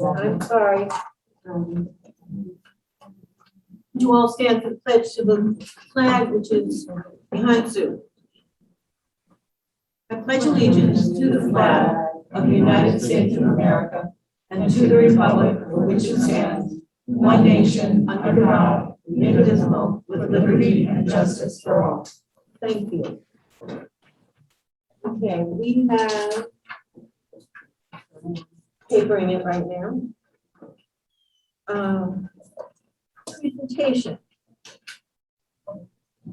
I'm sorry. You all stand for the pledge to the flag, which is behind Sue. I pledge allegiance to the flag of the United States of America and to the republic for which it stands, one nation, under God, indivisible, with liberty and justice for all. Thank you. Okay, we have papering it right now. Presentation.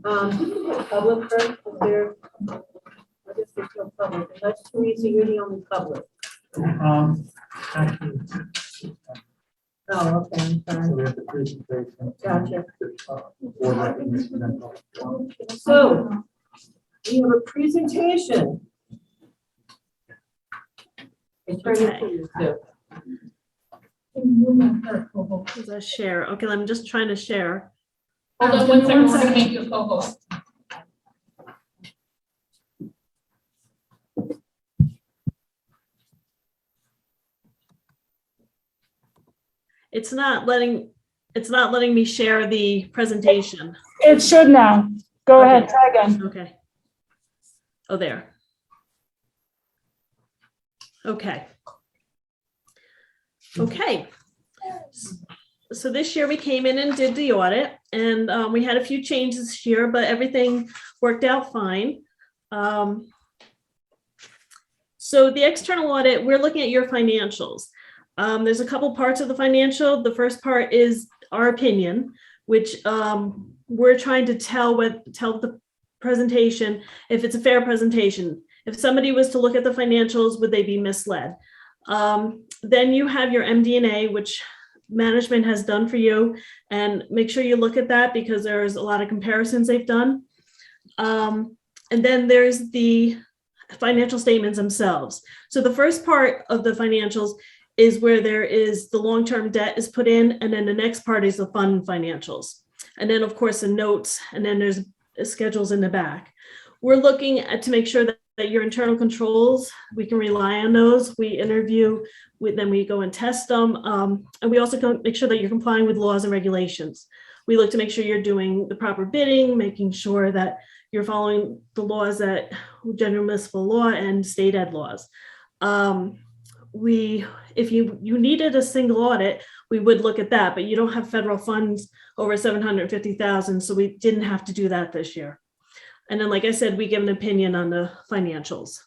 Public first, is there? I guess there's no public, unless Teresa, you're the only public. Actually, Oh, okay, I'm so sorry. we have the presentation. Gotcha. Board recognition and public comment. So, we have a presentation. I turn it to you, Sue. Is that share? Okay, I'm just trying to share. Hold on 1 second, we're gonna make you a co-host. It's not letting me share the presentation. It should now. Go Okay. ahead, try again. Okay. Oh, there. Okay. Okay. So this year we came in and did the audit, and we had a few changes this year, but everything worked out fine. So the external audit, we're looking at your financials. There's a couple parts of the financial. The first part is our opinion, which we're trying to tell the presentation if it's a fair presentation. If somebody was to look at the financials, would they be misled? Then you have your MD&A, which management has done for you, and make sure you look at that because there's a lot of comparisons they've done. And then there's the financial statements themselves. So the first part of the financials is where there is the long-term debt is put in, and then the next part is the fund financials. And then of course the notes, and then there's schedules in the back. We're looking at to make sure that your internal controls, we can rely on those. We interview, then we go and test them. And we also can make sure that you're complying with laws and regulations. We look to make sure you're doing the proper bidding, making sure that you're following the laws that general municipal law and state ed laws. If you needed a single audit, we would look at that, but you don't have federal funds over 750,000, so we didn't have to do that this year. And then, like I said, we give an opinion on the financials.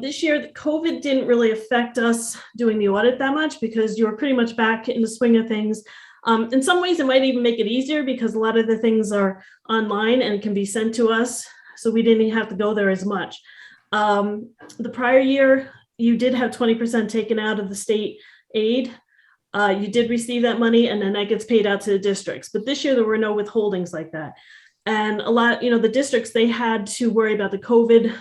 This year, the COVID didn't really affect us doing the audit that much because you were pretty much back in the swing of things. In some ways, it might even make it easier because a lot of the things are online and can be sent to us, so we didn't even have to go there as much. The prior year, you did have 20% taken out of the state aid. You did receive that money, and then that gets paid out to the districts. But this year, there were no withholdings like that. And a lot, the districts, they had to worry about the COVID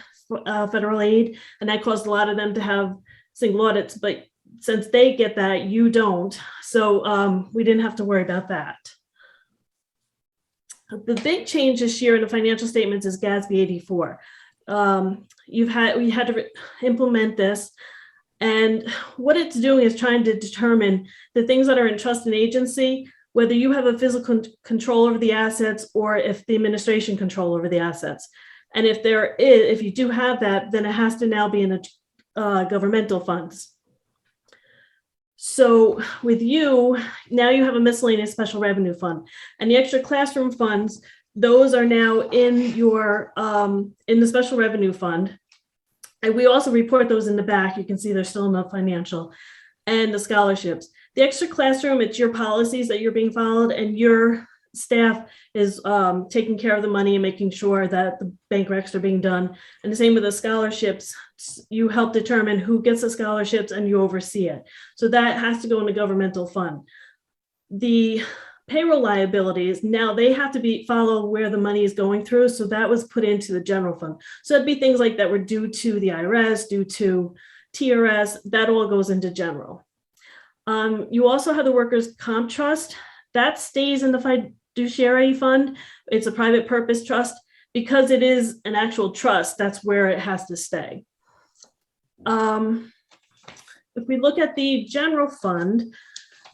federal aid, and that caused a lot of them to have single audits. But since they get that, you don't. So we didn't have to worry about that. The big change this year in the financial statements is GASB 84. We had to implement this, and what it's doing is trying to determine the things that are in trust and agency, whether you have a physical control over the assets or if the administration control over the assets. And if you do have that, then it has to now be in the governmental funds. So with you, now you have a miscellaneous special revenue fund, and the extra classroom funds, those are now in your in the special revenue fund. And we also report those in the back. You can see they're still in the financial, and the scholarships. The extra classroom, it's your policies that you're being followed, and your staff is taking care of the money and making sure that the bank recs are being done. And the same with the scholarships. You help determine who gets the scholarships and you oversee it. So that has to go in the governmental fund. The payroll liabilities, now they have to follow where the money is going through. So that was put into the general fund. So it'd be things like that were due to the IRS, due to TRS, that all goes into general. You also have the workers' comp trust. That stays in the fiduciary fund. It's a private purpose trust. Because it is an actual trust, that's where it has to stay. if we look at the general fund,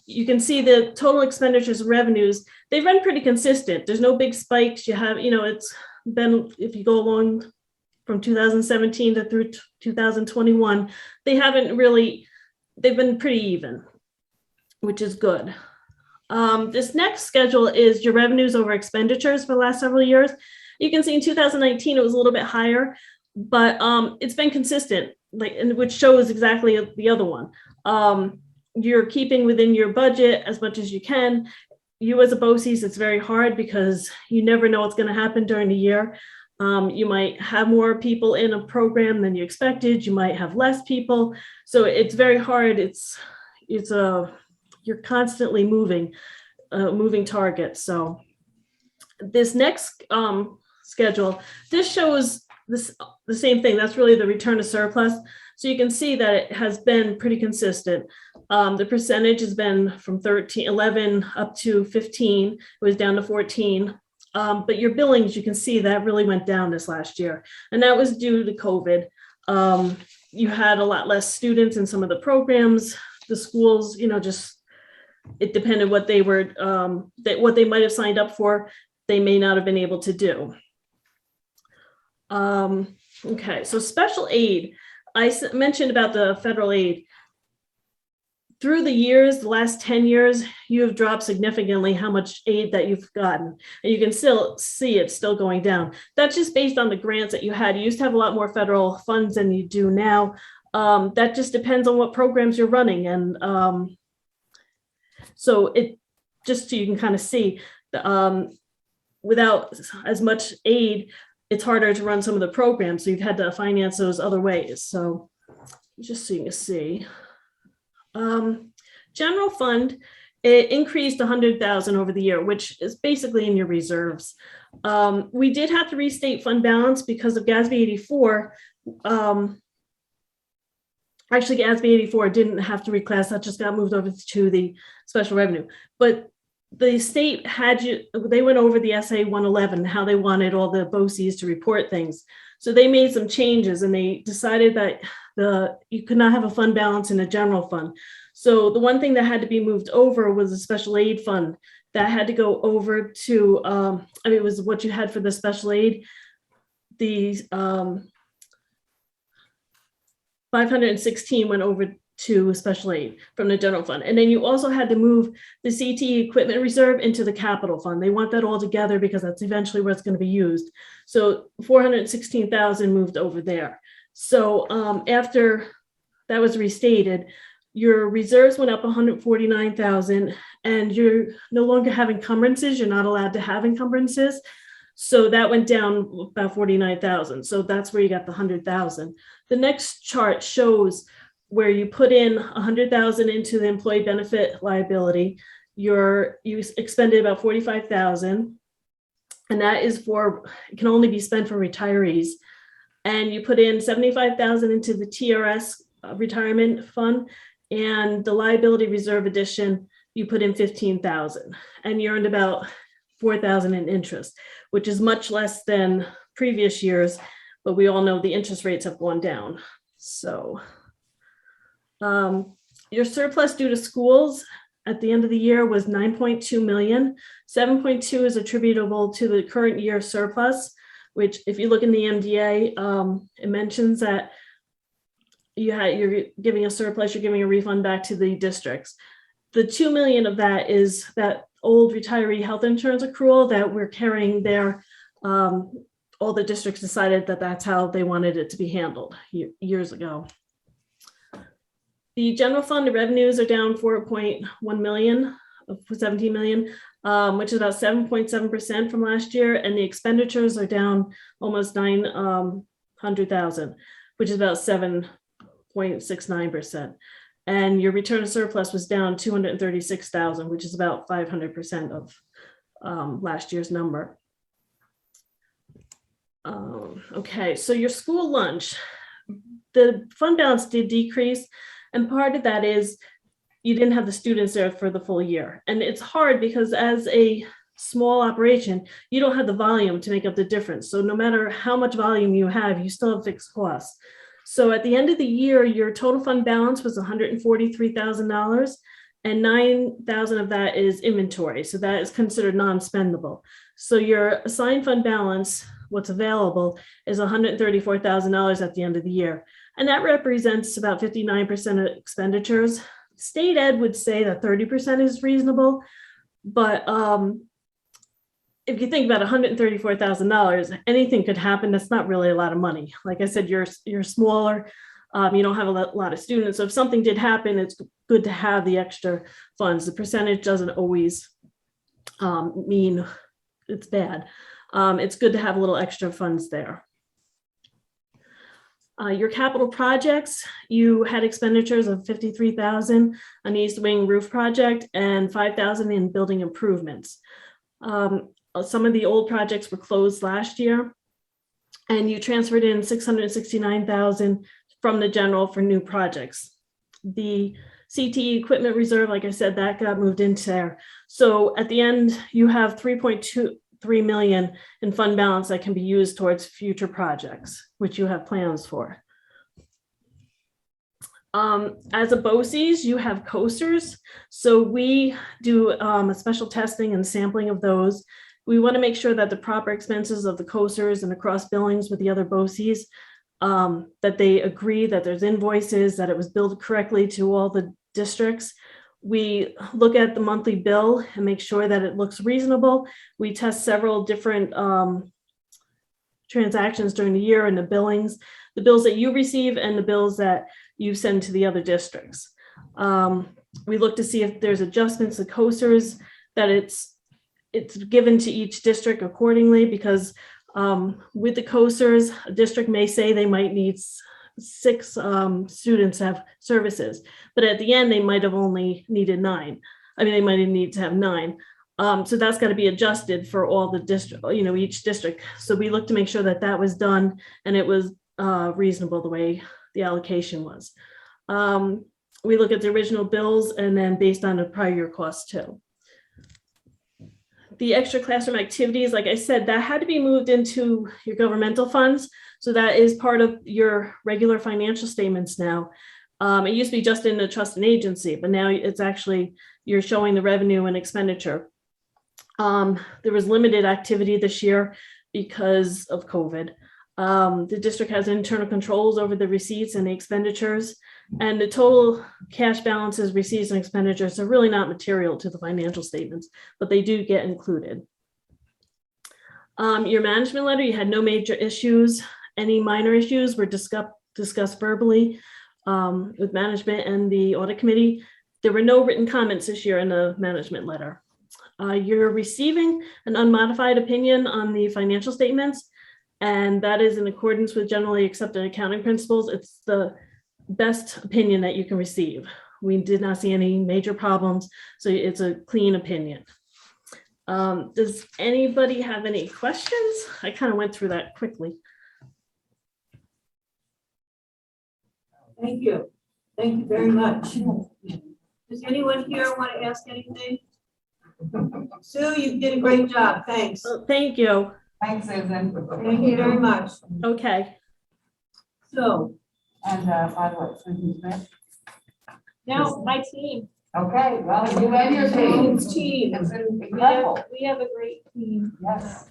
you can see the total expenditures and revenues, they've been pretty consistent. There's no big spikes. You have, it's been, if you go along from 2017 to through 2021, they've been pretty even, which is good. This next schedule is your revenues over expenditures for the last several years. You can see in 2019, it was a little bit higher, but it's been consistent, which shows exactly the other one. You're keeping within your budget as much as you can. You as a BOCES, it's very hard because you never know what's going to happen during the year. You might have more people in a program than you expected. You might have less people. So it's very hard. You're constantly moving targets. So this next schedule, this shows the same thing. That's really the return to surplus. So you can see that it has been pretty consistent. The percentage has been from 11 up to 15. It was down to 14. But your billings, you can see that really went down this last year. And that was due to COVID. You had a lot less students in some of the programs. The schools, just, it depended what they were, what they might have signed up for, they may not have been able to do. Okay, so special aid. I mentioned about the federal aid. Through the years, the last 10 years, you have dropped significantly how much aid that you've gotten. And you can still see it still going down. That's just based on the grants that you had. You used to have a lot more federal funds than you do now. That just depends on what programs you're running. And so it just so you can kind of see, without as much aid, it's harder to run some of the programs. So you've had to finance those other ways. So just so you can see. General fund, it increased 100,000 over the year, which is basically in your reserves. We did have to restate fund balance because of GASB 84. Actually, GASB 84 didn't have to reclass, that just got moved over to the special revenue. But the state they went over the SA 111, how they wanted all the BOCES to report things. So they made some changes and they decided that you could not have a fund balance in a general fund. So the one thing that had to be moved over was a special aid fund that had to go over to, it was what you had for the special aid. The 516 went over to special aid from the general fund. And then you also had to move the CTE equipment reserve into the capital fund. They want that all together because that's eventually where it's going to be used. So 416,000 moved over there. So after that was restated, your reserves went up 149,000 and you're no longer having encumbrances. You're not allowed to have encumbrances. So that went down about 49,000. So that's where you got the 100,000. The next chart shows where you put in 100,000 into the employee benefit liability. You expended about 45,000, and that is it can only be spent for retirees. And you put in 75,000 into the TRS retirement fund, and the liability reserve addition, you put in 15,000, and you earned about 4,000 in interest, which is much less than previous years, but we all know the interest rates have gone down. So your surplus due to schools at the end of the year was 9.2 million. 7.2 is attributable to the current year surplus, which if you look in the MDA, it mentions that you're giving a surplus, you're giving a refund back to the districts. The 2 million of that is that old retiree health insurance accrual that we're carrying there. All the districts decided that that's how they wanted it to be handled years ago. The general fund revenues are down 4.1 million, 17 million, which is about 7.7% from last year. And the expenditures are down almost 900,000, which is about 7.69%. And your return to surplus was down 236,000, which is about 500% of last year's number. Okay, so your school lunch, the fund balance did decrease. And part of that is you didn't have the students there for the full year. And it's hard because as a small operation, you don't have the volume to make up the difference. So no matter how much volume you have, you still have fixed costs. So at the end of the year, your total fund balance was $143,000, and $9,000 of that is inventory. So that is considered non-spendable. So your assigned fund balance, what's available, is $134,000 at the end of the year. And that represents about 59% of expenditures. State ed would say that 30% is reasonable, but if you think about $134,000, anything could happen. That's not really a lot of money. Like I said, you're smaller, you don't have a lot of students. So if something did happen, it's good to have the extra funds. The percentage doesn't always mean it's bad. It's good to have a little extra funds there. Your capital projects, you had expenditures of $53,000 on East Wing roof project and $5,000 in building improvements. Some of the old projects were closed last year, and you transferred in $669,000 from the general for new projects. The CTE equipment reserve, like I said, that got moved into there. So at the end, you have $3.23 million in fund balance that can be used towards future projects, which you have plans for. As a BOCES, you have coasters. So we do a special testing and sampling of those. We want to make sure that the proper expenses of the coasters and across billings with the other BOCES, that they agree that there's invoices, that it was billed correctly to all the districts. We look at the monthly bill and make sure that it looks reasonable. We test several different transactions during the year and the billings, the bills that you receive and the bills that you send to the other districts. We look to see if there's adjustments to coasters, that it's given to each district accordingly, because with the coasters, a district may say they might need 6 students to have services, but at the end they might have only needed 9. I mean, they might need to have 9. So that's got to be adjusted for all the district, each district. So we look to make sure that that was done and it was reasonable the way the allocation was. We look at the original bills and then based on the prior year costs too. The extra classroom activities, like I said, that had to be moved into your governmental funds. So that is part of your regular financial statements now. It used to be just in the trust and agency, but now it's actually, you're showing the revenue and expenditure. There was limited activity this year because of COVID. The district has internal controls over the receipts and the expenditures, and the total cash balances, receipts and expenditures are really not material to the financial statements, but they do get included. Your management letter, you had no major issues. Any minor issues were discussed verbally with management and the audit committee. There were no written comments this year in the management letter. You're receiving an unmodified opinion on the financial statements, and that is in accordance with generally accepted accounting principles. It's the best opinion that you can receive. We did not see any major problems, so it's a clean opinion. Does anybody have any questions? I kind of went through that quickly. Thank you. Thank you very much. Does anyone here want to ask anything? Sue, you did a great job. Thanks. Oh, thank you. Thanks, Susan. Thank you very much. Okay. So And by the way, Susan Smith. Now, my team. Okay, well, you and your team. Team's team. It's incredible. We have a great team. Yes.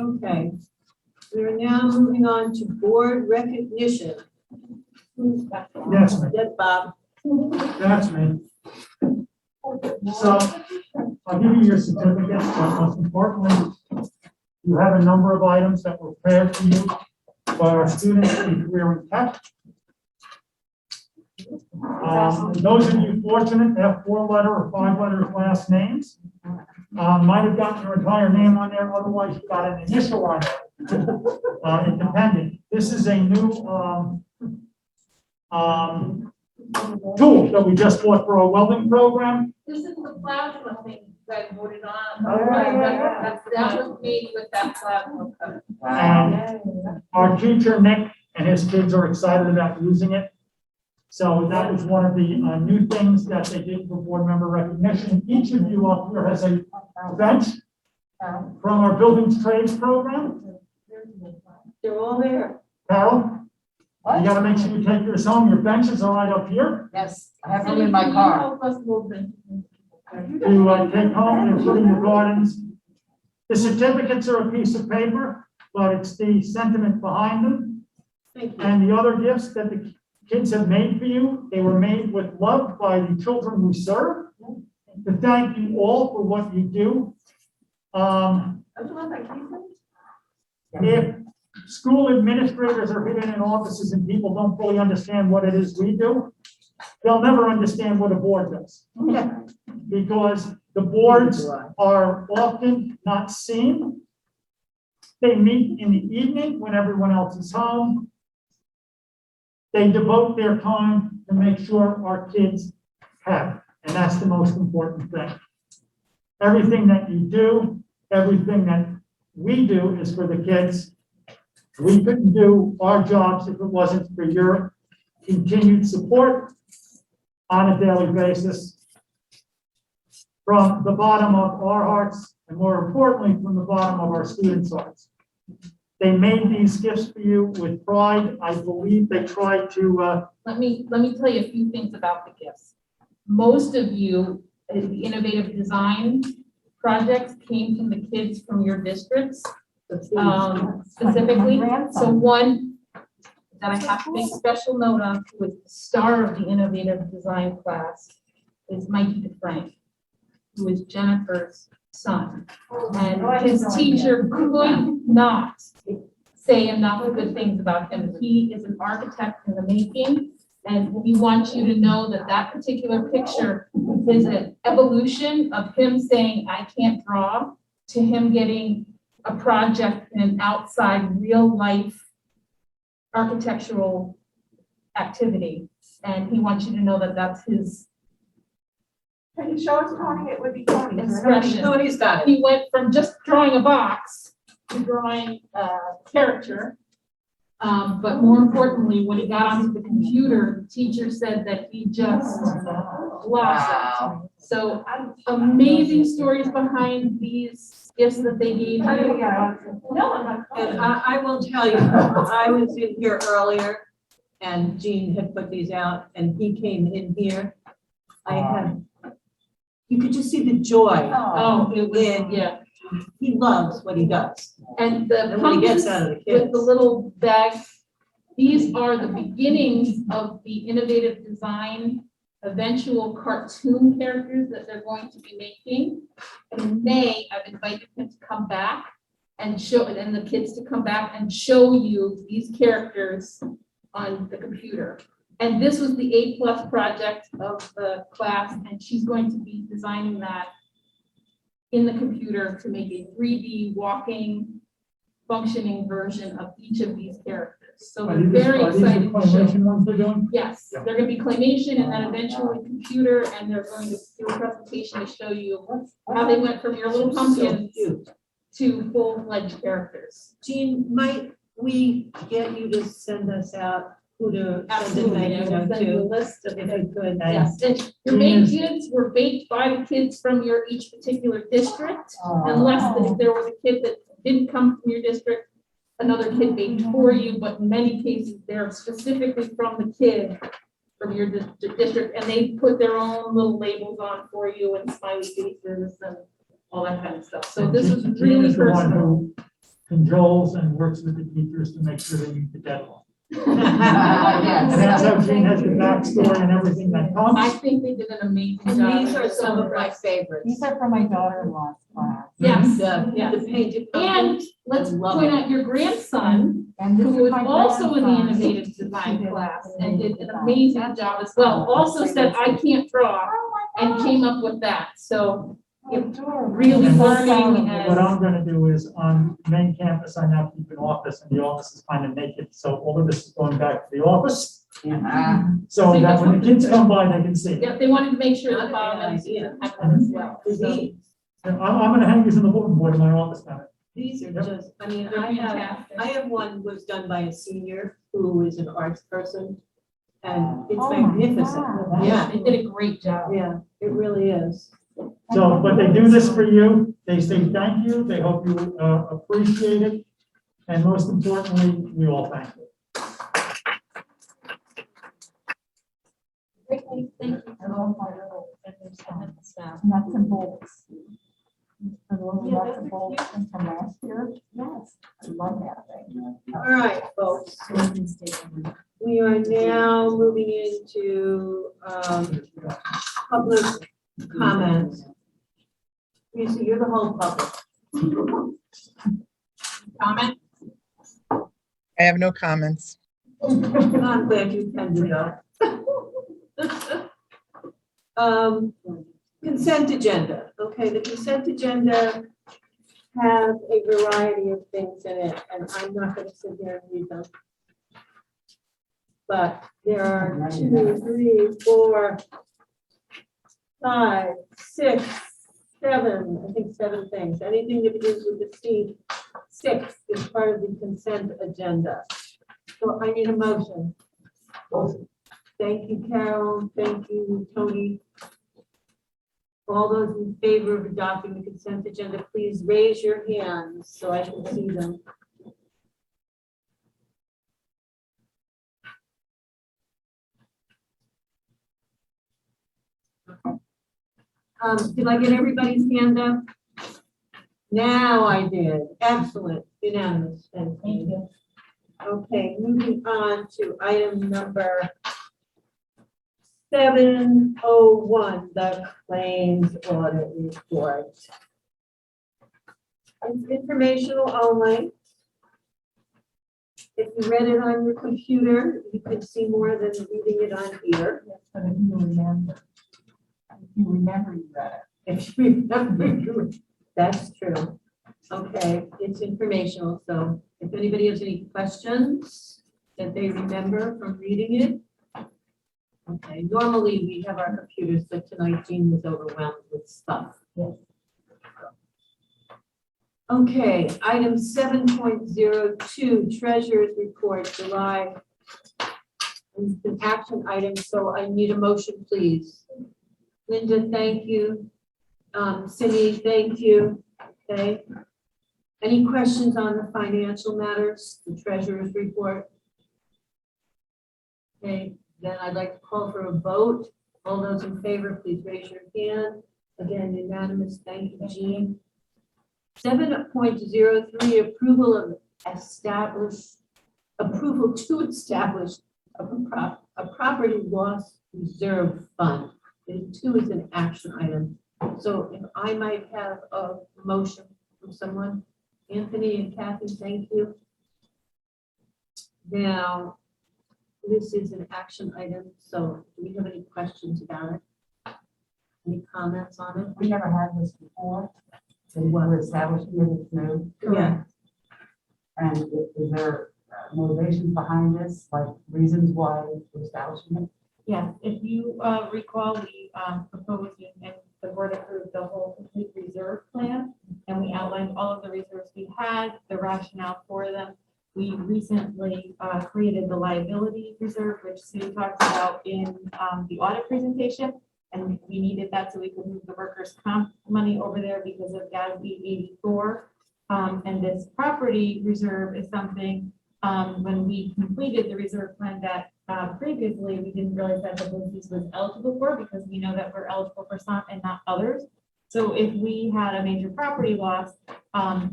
Okay. We are now moving on to board recognition. Yes, ma'am. That Bob. That's me. So I'll give you your certificates, but most importantly, you have a number of items that were prepared for you by our students in career and tech. Those of you fortunate to have 4-letter or 5-letter last names might have gotten your entire name on there, otherwise you got an initial on there. Independent. This is a new tool that we just bought for our welding program. This is the plasma thing that I voted on. Oh, yeah. That was made with that plasma. And our teacher, Nick, and his kids are excited about using it. So that was one of the new things that they did for board member recognition. Each of you up here has a bench from our buildings trades program. They're all there. Carol, you What? gotta make sure you take yours home. Your benches are right up here Yes, I have room in my car. to take home, including the gardens. The certificates are a piece of paper, but it's the sentiment behind them. Thank you. And the other gifts that the kids have made for you, they were made with love by the children we serve. To thank you all for what you do. If school administrators are hidden in offices and people don't fully understand what it is we do, they'll never understand what a board does. Because the boards are often not seen. They meet in the evening when everyone else is home. They devote their time to make sure our kids have, and that's the most important thing. Everything that you do, everything that we do is for the kids. We couldn't do our jobs if it wasn't for your continued support on a daily basis. From the bottom of our hearts, and more importantly, from the bottom of our students' hearts. They made these gifts for you with pride. I believe they tried to, Let me tell you a few things about the gifts. Most of you, the innovative design projects came from the kids from your districts, specifically. So one that I have to make special note of, who is the star of the innovative design class, is Mikey Frank, who is Jennifer's son. And his teacher could not say enough good things about him. He is an architect in the making, and we want you to know that that particular picture is an evolution of him saying, I can't draw, to him getting a project in an outside, real-life architectural activity. And he wants you to know that that's his Can you show us, Tony? It would be Tony. expression. Tony's got it. He went from just drawing a box to drawing a character. But more importantly, when he got onto the computer, the teacher said that he just blossomed. Wow. So amazing stories behind these gifts that they gave you. No, I'm not. And I will tell you, I was in here earlier and Gene had put these out and he came in here. I had, you could just see the joy. Oh, it was, yeah. He loves what he does. And the And when he gets pumpkins out of the with kids. the little bags, these are the beginnings of the innovative design eventual cartoon characters that they're going to be making. And in May, I've invited him to come back and show, and the kids to come back and show you these characters on the computer. And this was the A+ project of the class, and she's going to be designing that in the computer to make a 3D walking, functioning version of each of these characters. So are we're these very the excited to show. claymation ones they're doing? Yes, Yeah. they're gonna be claymation and then eventually computer, and they're going to do a presentation to show you how they went from your little So pumpkins cute. to full-fledged characters. Gene, might we get you to send us out who to send a Absolutely, thank I you will note send you a to? list of If you could. Yes, and your main kids were baked by the kids from your each particular district, unless if there was a kid that didn't come from your district, another kid baked for you, but in many cases, they're specifically from the kid from your district, and they put their own little labels on for you and smiley faces and all that kind of stuff. So this is Gene really is the one personal. who cajoles and works with the teachers to make sure they meet the deadline. Yes. And that's how Gene has the backstory and everything that I comes. think they did an amazing And job. these are some of my favorites. These are for my daughter-in-law's class. Yes, The yes. painted. And let's I love point it. out your grandson, And this who is was my also in the grandson. innovative design class and did an amazing job as well. Also said, I can't draw, and came up with that. So really And learning What and, I'm gonna do is on main campus, I now keep an office and the office is kind of naked. So all of this is going back to the office. Yeah. So that when the kids come by, they can see. yeah, they wanted to make sure Not that a Bob bad and idea. Susan had one as well. So These, And I'm gonna hang these on the bulletin board in my office now. these are just, I mean, they're I fantastic. have one was done by a senior who is an arts person. And it's Oh my magnificent. God. Yeah, They did a great job. yeah, it really is. So, but they do this for you. They say thank you. They hope you appreciate it. And most importantly, we all thank you. Okay, thank you. I love my little nuts and bolts. The little Yeah, nuts those and are bolts from last year. Yes, I love that thing. All right, folks. We are now moving into public comments. Lisa, you're the whole public. Comment? I have no comments. I'm glad you attended that. Consent agenda. Okay, the consent agenda has a variety of things in it, and I'm not going to sit here and read them. But there are 2, 3, 4, 5, 6, 7, I think 7 things. Anything that begins with the C, 6 is part of the consent agenda. So I need a motion. Thank you, Carol. Thank you, Tony. All those in favor of adopting the consent agenda, please raise your hands so I can see them. Did I get everybody's hand up? Now I did. Excellent. Unanimous. Thank you. Okay, moving on to item number 701, the claims audit report. It's informational only. If you read it on your computer, you could see more than reading it on here. But if you remember, you read it. If you remember, that's true. Okay, it's informational, so if anybody has any questions that they remember from reading it. Okay, normally we have our computers, but tonight Jean was overwhelmed with stuff. Yes. Okay, item 7.02, Treasurer's Report, July. It's an action item, so I need a motion, please. Linda, thank you. Cindy, thank you. Okay. Any questions on the financial matters, the Treasurer's Report? Okay, then I'd like to call for a vote. All those in favor, please raise your hand. Again, unanimous, thank you, Jean. 7.03, approval to establish a property loss reserve fund. And 2 is an action item. So if I might have a motion from someone, Anthony and Kathy, thank you. Now, this is an action item, so do we have any questions about it? Any comments on it? We never had this before. So we're establishing it, it's new. Yeah. And is there motivations behind this, like reasons why we're establishing it? Yes, if you recall, we proposed and the board approved the whole complete reserve plan, and we outlined all of the reserves we had, the rationale for them. We recently created the liability reserve, which Sue talked about in the audit presentation, and we needed that so we could move the workers' comp money over there because of GASB 84. And this property reserve is something, when we completed the reserve plan that previously, we didn't realize that the BOCES was eligible for, because we know that we're eligible for some and not others. So if we had a major property loss,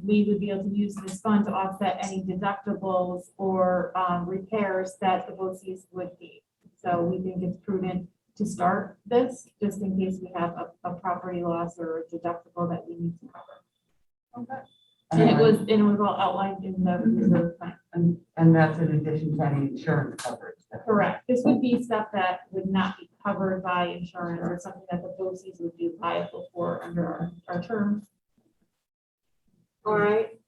we would be able to use this fund to offset any deductibles or repairs that the BOCES would need. So we think it's prudent to start this, just in case we have a property loss or a deductible that we need to cover. Okay. And it was all outlined in the reserve plan. And that's in addition to any insurance coverage. Correct. This would be stuff that would not be covered by insurance or something that the BOCES would be liable for under our terms. All right.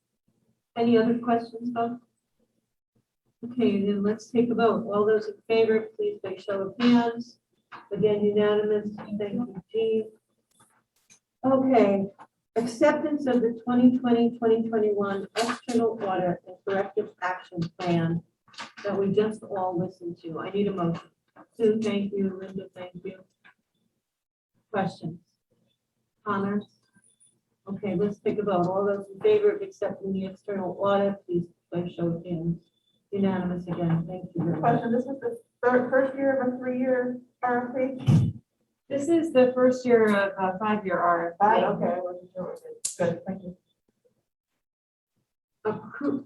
Any other questions, folks? Okay, then let's take a vote. All those in favor, please by show of hands. Again, unanimous. Thank you, Jean. Okay, acceptance of the 2020-2021 external audit and corrective action plan that we just all listened to. I need a motion. Sue, thank you. Linda, thank you. Questions? Comments? Okay, let's take a vote. All those in favor of accepting the external audit, please by show of hands. Unanimous again, thank you very much. Question, this is the first year of a 3-year RFP? This is the first year of a 5-year RFP. Okay, I wasn't sure what it is. Good, thank you.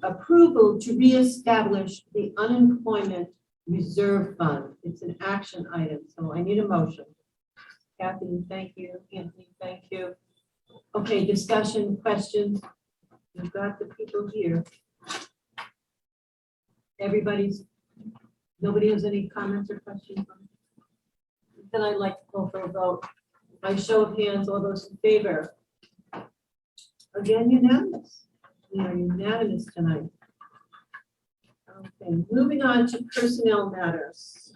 Approval to reestablish the unemployment reserve fund. It's an action item, so I need a motion. Kathy, thank you. Anthony, thank you. Okay, discussion, questions. We've got the people here. Nobody has any comments or questions? Then I'd like to call for a vote. By show of hands, all those in favor? Again, unanimous. We are unanimous tonight. Okay, moving on to personnel matters.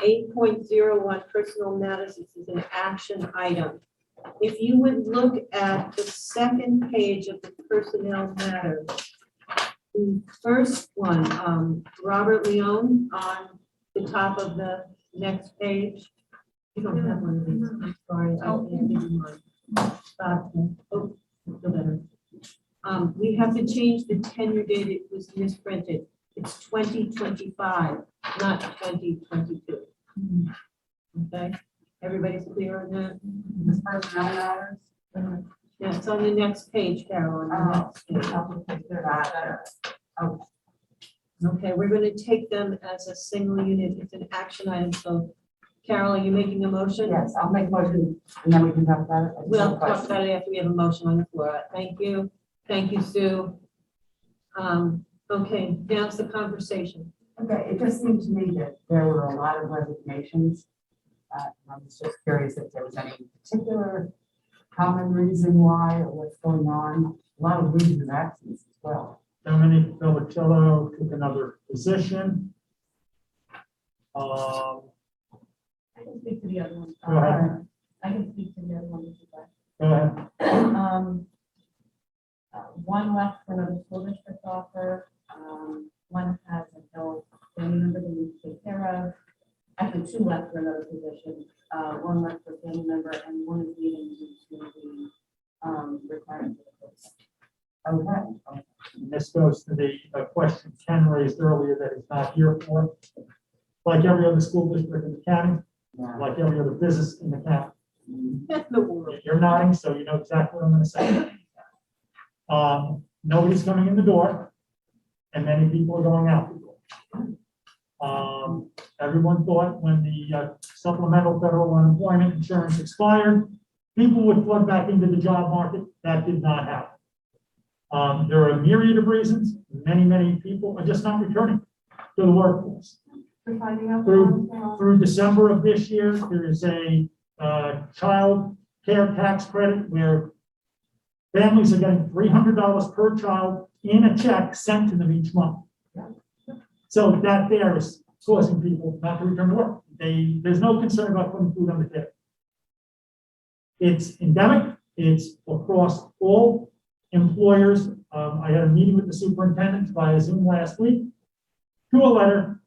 8.01 personnel matters. This is an action item. If you would look at the second page of the personnel matters, the first one, Robert Leone on the top of the next page. You don't have one of these. I'm sorry. I can't give you mine. Stop. Oh, feel better. We have to change the tenure date. It was misprinted. It's 2025, not 2022. Okay, everybody's clear on that? This personnel matters. Yeah, it's on the next page, Carol. On the next page. I'll take that. Oh, Okay, we're going to take them as a single unit. It's an action item. So, Carol, are you making a motion? yes, I'll make motion and then we can talk about it. I just have a We'll talk question. about it after we have a motion on the floor. Thank you. Thank you, Sue. Okay, now's the conversation. Okay, it just seemed to me that there were a lot of resignations. I was just curious if there was any particular common reason why or what's going on. A lot of leaves of absence as well. Dominic Bellicillo took another position. I can speak to the other one. Go ahead. I can speak to the other one if you'd like. Go ahead. One left for another school district offer. One has an ill family member they need to take care of. Actually, two left for another position. One left for family member and one is leaving due to the requirement of the post. Okay. And this goes to the question Ken raised earlier that he's not here for. Like every other school district in the county, Yeah. like every other business in the county. That's the world. You're nodding, so you know exactly what I'm going to say. Nobody's coming in the door, and many people are going out the door. Everyone thought when the supplemental federal unemployment insurance expired, people would flood back into the job market. That did not happen. There are a myriad of reasons. Many people are just not returning to the workforce. For finding out. Through December of this year, there is a child care tax credit where families are getting $300 per child in a check sent to them each month. So that there is causing people not to return to work. There's no concern about putting food on the table. It's endemic. It's across all employers. I had a meeting with the superintendent via Zoom last week to a letter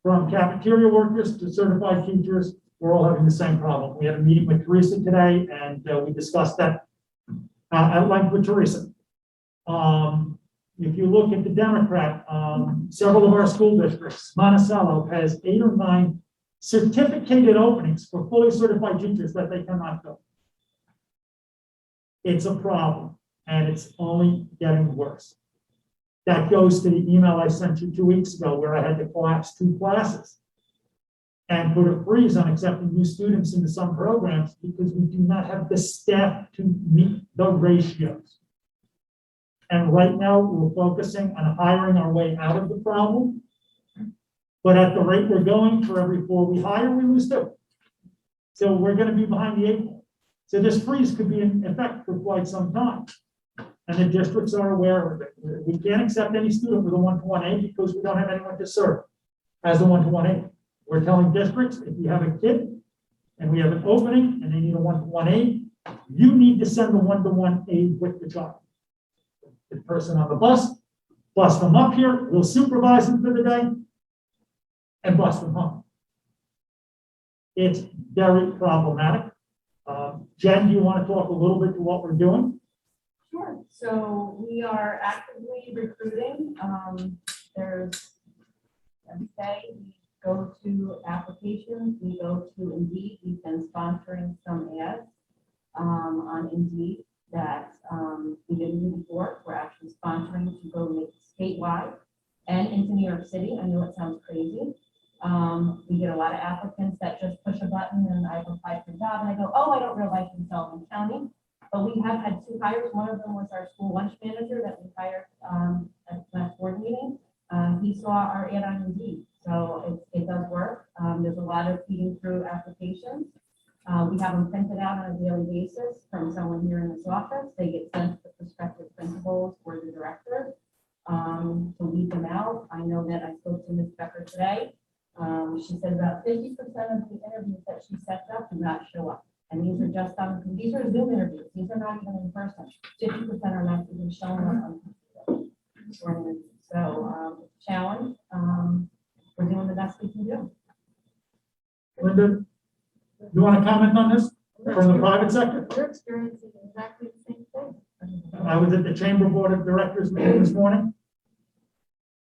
from cafeteria workers to certified teachers. We're all having the same problem. We had a meeting with Teresa today, and we discussed that at length with Teresa. If you look at the Democrat, several of our school districts, Monticello has 8 or 9 certificated openings for fully certified teachers that they cannot fill. It's a problem, and it's only getting worse. That goes to the email I sent you 2 weeks ago where I had to collapse 2 classes and put a freeze on accepting new students into some programs because we do not have the staff to meet the ratios. And right now, we're focusing on hiring our way out of the problem. But at the rate we're going, for every 4 we hire, we lose 2. So we're going to be behind the 8 ball. So this freeze could be in effect for quite some time. And the districts are aware of it. We can't accept any student with a 1-to-1 aid because we don't have anyone to serve as a 1-to-1 aid. We're telling districts, if you have a kid and we have an opening and they need a 1-to-1 aid, you need to send the 1-to-1 aid with the child. The person on the bus them up here, we'll supervise them for the day and bus them home. It's very problematic. Jen, do you want to talk a little bit to what we're doing? Sure. So we are actively recruiting. There's, every day we go to applications, we go to Indeed. We've been sponsoring some ads on Indeed that we didn't do before. We're actually sponsoring to go statewide and into New York City. I know it sounds crazy. We get a lot of applicants that just push a button and I've applied for a job and I go, oh, I don't realize in Sullivan County. But we have had 2 hires. One of them was our school lunch manager that we hired at the last board meeting. He saw our ad on Indeed, so it does work. There's a lot of feeding through applications. We have them printed out on a daily basis from someone here in this office. They get sent to prospective principals or the director to weed them out. I know that I spoke to Ms. Becker today. She said about 50% of the interviews that she sets up do not show up. And these are just these are Zoom interviews. These are not even in person. 50% are not even showing up on computer. So challenge. We're doing the best we can do. Linda, you want to comment on this from the private sector? We're experiencing exactly the same thing. I was at the Chamber Board of Directors meeting this morning.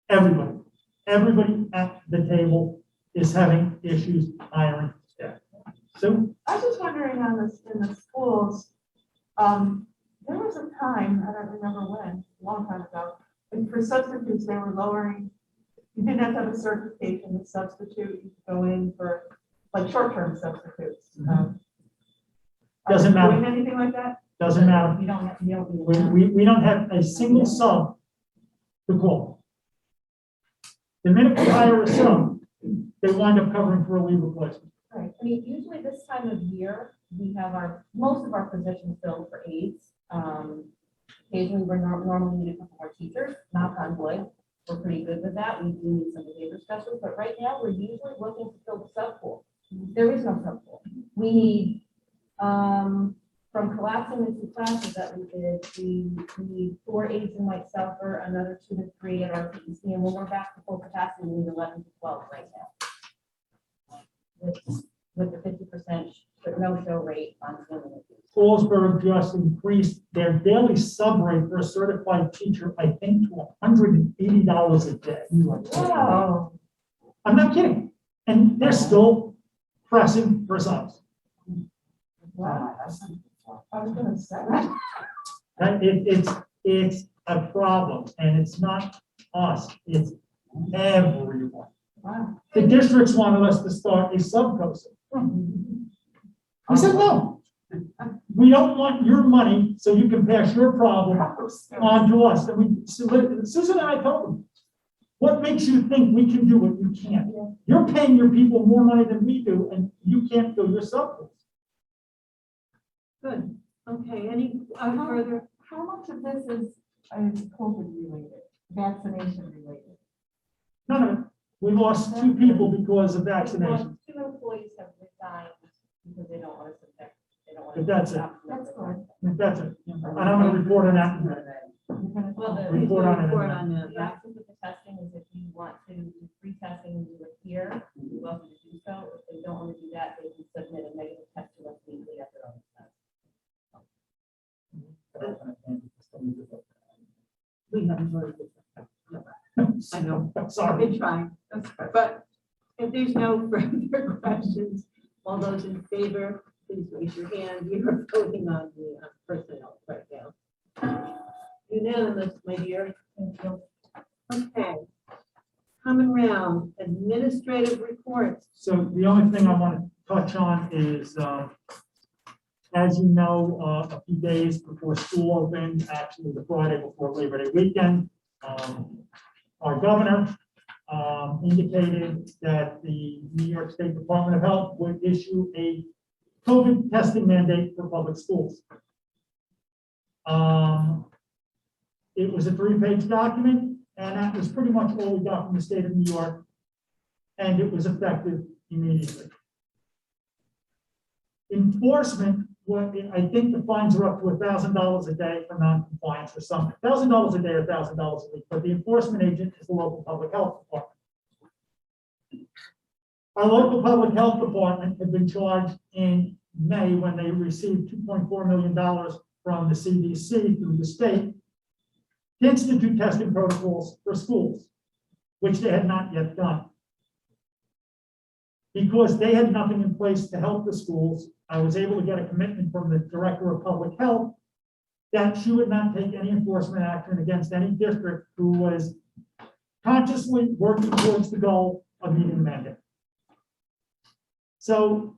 Everybody at the table is having issues hiring staff. So I was just wondering on this, in the schools, there was a time, I don't remember when, a long time ago, and for substitutes, they were lowering, you didn't have to have a certification to substitute, you could go in for like short-term substitutes. Doesn't matter. Doing anything like that? doesn't matter. You don't have, you don't. We don't have a single sub to call. The minute we hire a sub, they wind up covering for a leave replacement. Right, I mean, usually this time of year, we have most of our positions filled for aides. Occasionally, we're normally need a couple more teachers, knock on wood. We're pretty good with that. We do need some behavior specialists, but right now, we're usually looking to fill the sub pool. There is no sub pool. We need, from collapsing the 2 classes that we did, we need 4 aides in White Sulphur, another 2 to 3 at our PEC, and when we're back to full capacity, we need 11 to 12 right now. With the 50% no-show rate on Zoom interviews. Fallsburg just increased their daily sub rate for a certified teacher, I think, to $180 a day. Wow. I'm not kidding. And they're still pressing for subs. Wow. I was gonna say. Right? It's a problem, and it's not us, it's everyone. Wow. The districts wanted us to start a sub-coast. We said, no, we don't want your money so you can pass your problem on to us. And Susan and I told them, what makes you think we can do what you can't? You're paying your people more money than we do, and you can't fill your sub-coast. Good. Okay, any further? How much of this is COVID related, vaccination related? None of it. We lost 2 people because of vaccination. 2 employees have resigned because they don't want to subject. They don't want But to. that's it. That's good. That's it. And I'm going to report on that. Well, the Report on it. report on that. The option with the testing is if you want to do free testing and do it here, you're welcome to do so. If they don't want to do that, they can submit a negative test to us legally at their own expense. We haven't heard of it. I know. I've Sorry. been trying, but if there's no further questions, all those in favor, please raise your hand. We are voting on the personnel right now. Unanimous, my dear. Thank you. Okay. Coming round, administrative reports. So the only thing I want to touch on is, as you know, a few days before school opened, actually the Friday before Labor Day weekend, our governor indicated that the New York State Department of Health would issue a COVID testing mandate for public schools. It was a 3-page document, and that was pretty much all we got from the state of New York, and it was effective immediately. Enforcement, I think the fines are up to $1,000 a day for non-compliance for some, $1,000 a day or $1,000 a week, but the enforcement agent is the local public health department. Our local public health department had been charged in May when they received $2.4 million from the CDC through the state to institute testing protocols for schools, which they had not yet done. Because they had nothing in place to help the schools, I was able to get a commitment from the Director of Public Health that she would not take any enforcement action against any district who was consciously working towards the goal of meeting the mandate. So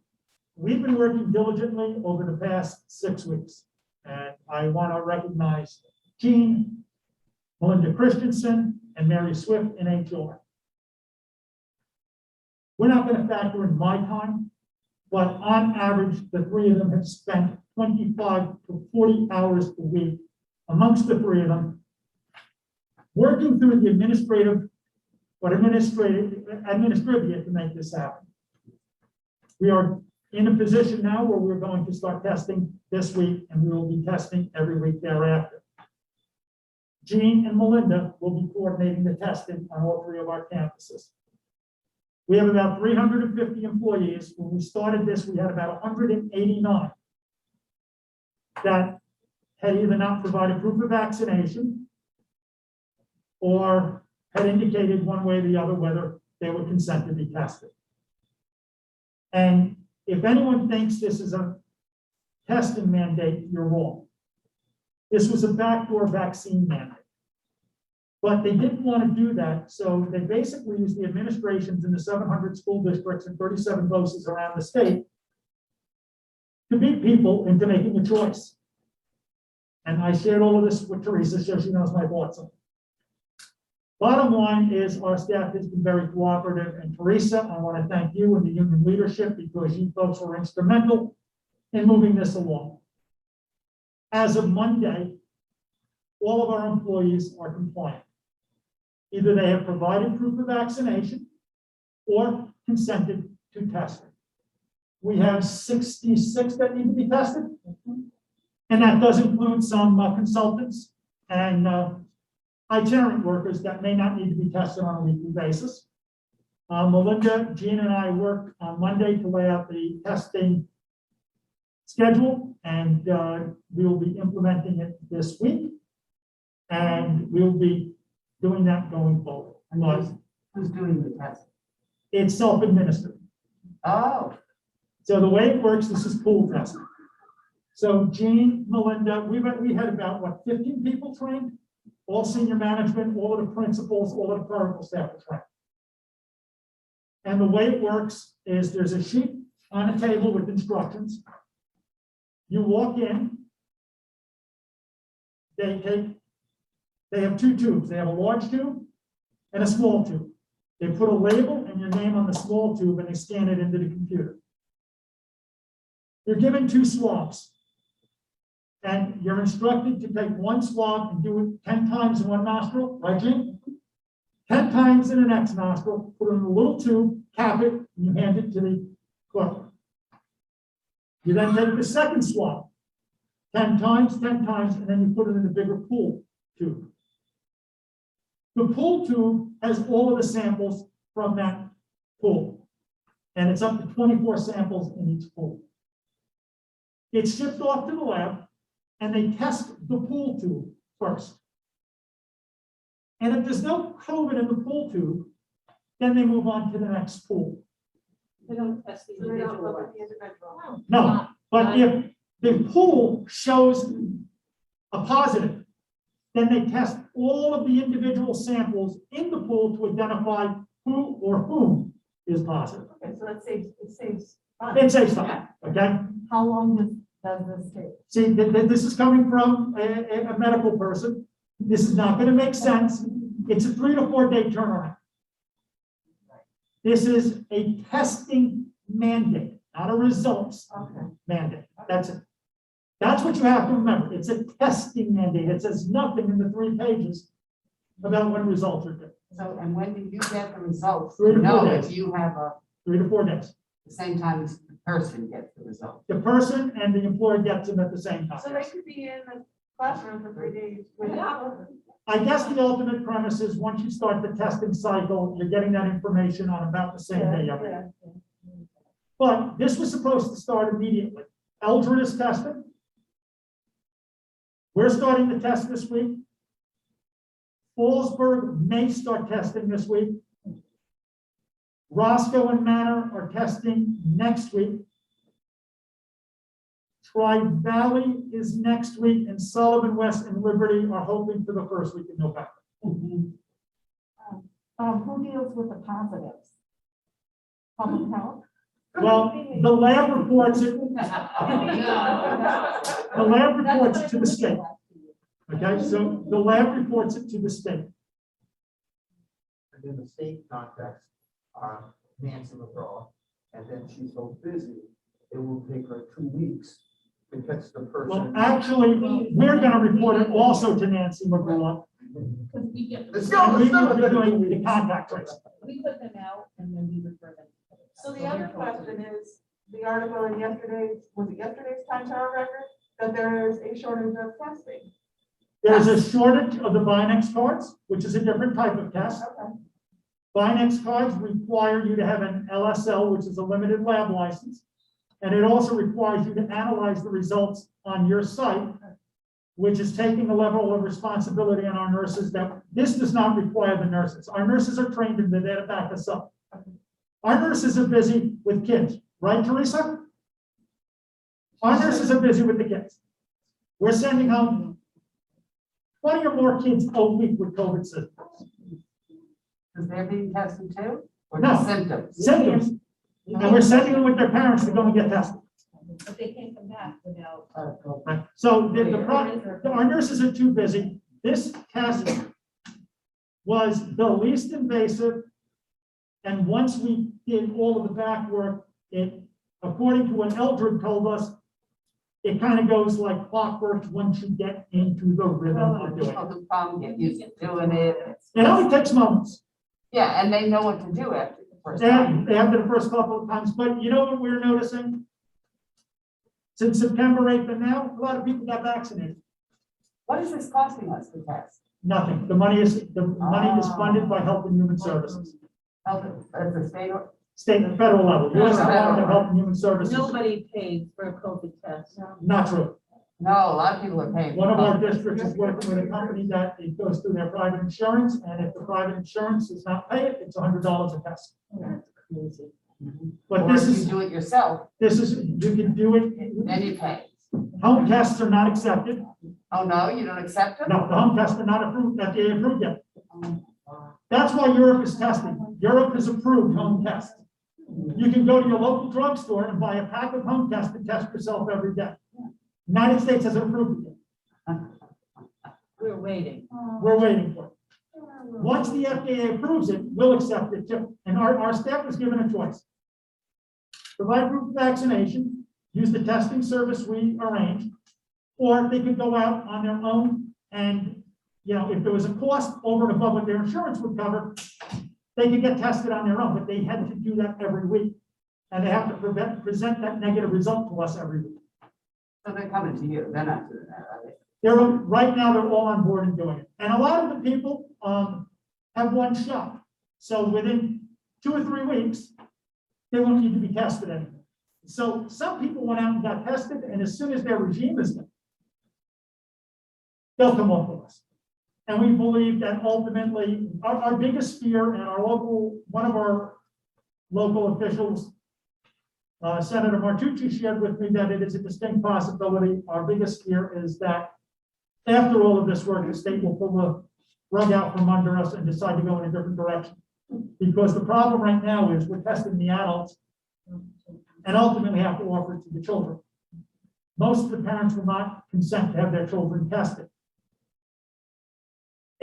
we've been working diligently over the past 6 weeks, and I want to recognize Jean, Melinda Christensen, and Mary Swift in HR. We're not going to factor in my time, but on average, the three of them have spent 25 to 40 hours a week amongst the three of them, working through the administrative to make this happen. We are in a position now where we're going to start testing this week, and we will be testing every week thereafter. Jean and Melinda will be coordinating the testing on all three of our campuses. We have about 350 employees. When we started this, we had about 189 that had either not provided proof of vaccination or had indicated one way or the other whether they would consent to be tested. And if anyone thinks this is a testing mandate, you're wrong. This was a backdoor vaccine mandate. But they didn't want to do that, so they basically used the administrations in the 700 school districts and 37 BOCES around the state to beat people into making a choice. And I shared all of this with Teresa, so she knows my thoughts on it. Bottom line is our staff has been very cooperative, and Teresa, I want to thank you and the union leadership because you folks were instrumental in moving this along. As of Monday, all of our employees are compliant. Either they have provided proof of vaccination or consented to testing. We have 66 that need to be tested, and that does include some consultants and itinerant workers that may not need to be tested on a weekly basis. Melinda, Jean, and I worked on Monday to lay out the testing schedule, and we will be implementing it this week, and we'll be doing that going forward. And who's doing the testing? It's self-administered. Oh, So the way it works, this is pool testing. So Jean, Melinda, we had about, what, 15 people trained? All senior management, all of the principals, all of the clerical staff are trained. And the way it works is there's a sheet on a table with instructions. You walk in. They have two tubes. They have a large tube and a small tube. They put a label and your name on the small tube and they scan it into the computer. You're given 2 swabs. And you're instructed to take 1 swab and do it 10 times in one nostril, right, Jane? 10 times in the next nostril, put it in a little tube, cap it, and you hand it to the clerk. You then take the second swab, 10 times, and then you put it in the bigger pool tube. The pool tube has all of the samples from that pool, and it's up to 24 samples in each pool. It's shipped off to the lab, and they test the pool tube first. And if there's no COVID in the pool tube, then they move on to the next pool. They don't test the So they don't individual. look at the individual. No, but if the pool shows a positive, then they test all of the individual samples in the pool to identify who or whom is positive. Okay, so it saves time. It saves time, okay? How long does this take? See, this is coming from a medical person. This is not gonna make sense. It's a 3 to 4 day turnaround. This is a testing mandate, not a results Okay. mandate. That's it. That's what you have to remember. It's a testing mandate. It says nothing in the 3 pages about when results are due. so, and when do you get the results? 3 to 4 No, days. if you have 3 to 4 days. the same time as the person gets the result. The person and the employee gets them at the same time. So they could be in the classroom for 3 days. without- I guess the ultimate premise is once you start the testing cycle, you're getting that information on about the same day every day. But this was supposed to start immediately. Eldred is testing. We're starting the test this week. Fallsburg may start testing this week. Roscoe and Manor are testing next week. Tri-Valley is next week, and Sullivan, West, and Liberty are hoping for the first week in November. Who deals with the positives? Public health? Well, the lab reports it, the lab reports it to the state. Okay, so the lab reports it to the state. And then the state contacts Nancy McGraw, and then she's so busy, it will take her 2 weeks to catch the Well, person. actually, we're gonna report it also to Nancy McGraw. Because we get, It's And not- we it's not will be gonna doing be the contact tracing. We put them out and then we refer them. So the other question is, the article in yesterday's, was it yesterday's Times Harbor record, that there is a shortage of testing? There's a shortage of the Binex cards, which is a different type of test. Okay. Binex cards require you to have an LSL, which is a limited lab license. And it also requires you to analyze the results on your site, which is taking a level of responsibility on our nurses that this does not require the nurses. Our nurses are trained in the data back us up. Our nurses are busy with kids, right, Teresa? Our nurses are busy with the kids. We're sending home 20 or more kids a week with COVID symptoms. Because they're being tested too? Or No. just symptoms? Symptoms. And we're sending them with their parents to go and get tested. But they can't come back without. Right. So our nurses are too busy. This test was the least invasive. And once we did all of the back work, it, according to what Eldred told us, it kind of goes like clockwork once you get into the rhythm of doing it. The problem, get used to doing it. It only takes moments. Yeah, and they know what to do after the first And time. after the first couple of times, but you know what we're noticing? Since September 8th and now, a lot of people got vaccinated. What is this costing us to test? Nothing. The money is funded by Health and Human Services, Health, at the state, or- state and federal level. U.S. Department of Health and Human Services. Nobody pays for a COVID test. Not true. no, a lot of people are paying. One of our districts is working with a company that it goes through their private insurance, and if the private insurance does not pay it, it's $100 a test. But Or this if you is, do it yourself, you can do it. then you pay. Home tests are not accepted. Oh, no, you don't accept them? No, the home tests are not approved, FDA approved yet. That's why Europe is testing. Europe has approved home tests. You can go to your local drugstore and buy a pack of home tests to test yourself every day. United States hasn't approved it yet. We're waiting. We're waiting for it. Once the FDA approves it, we'll accept it too. And our staff was given a choice. Provide proof of vaccination, use the testing service we arranged, or they could go out on their own and, you know, if there was a cost over and above what their insurance would cover, they could get tested on their own, but they had to do that every week. And they have to present that negative result to us every week. So they're coming to you, they're not doing that, are they? Right now, they're all on board and doing it. And a lot of the people have one shot. So within 2 or 3 weeks, they won't need to be tested anymore. So some people went out and got tested, and as soon as their regime is done, they'll come off of us. And we believe that ultimately, our biggest fear and one of our local officials, Senator Martucci, shared with me that it is a distinct possibility. Our biggest fear is that after all of this work, the state will pull the rug out from under us and decide to go in a different direction. Because the problem right now is we're testing the adults and ultimately have to offer it to the children. Most of the parents will not consent to have their children tested.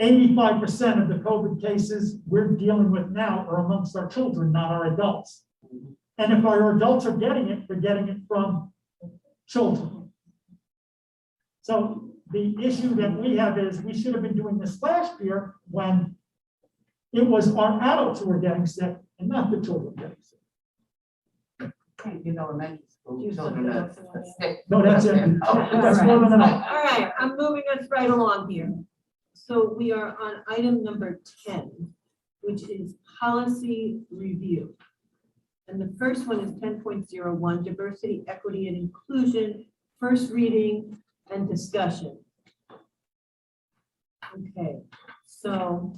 85% of the COVID cases we're dealing with now are amongst our children, not our adults. And if our adults are getting it, they're getting it from children. So the issue that we have is we should have been doing this last year when it was our adults who were getting sick and not the children getting sick. You know, elementary school children are sick. No, that's it. That's more than enough. All right, I'm moving us right along here. So we are on item number 10, which is policy review. And the first one is 10.01, diversity, equity, and inclusion, first reading and discussion. Okay, so